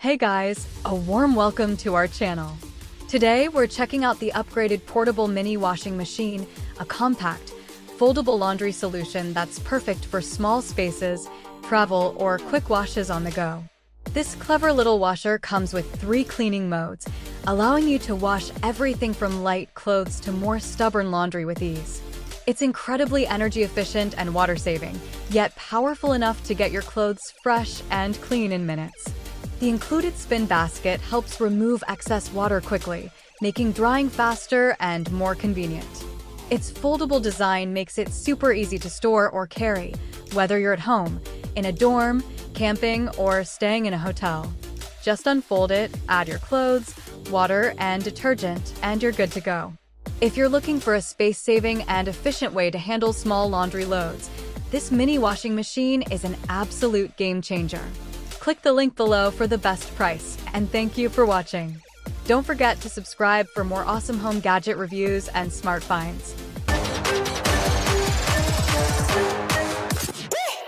Hey guys, a warm welcome to our channel. Today we're checking out the upgraded portable mini washing machine, a compact, foldable laundry solution that's perfect for small spaces, travel, or quick washes on the go. This clever little washer comes with 3 cleaning modes, allowing you to wash everything from light clothes to more stubborn laundry with ease. It's incredibly energy efficient and water-saving, yet powerful enough to get your clothes fresh and clean in minutes. The included spin basket helps remove excess water quickly, making drying faster and more convenient. Its foldable design makes it super easy to store or carry, whether you're at home, in a dorm, camping, or staying in a hotel. Just unfold it, add your clothes, water, and detergent, and you're good to go. If you're looking for a space-saving and efficient way to handle small laundry loads, this mini washing machine is an absolute game changer. Click the link below for the best price, and thank you for watching. Don't forget to subscribe for more awesome home gadget reviews and smart finds.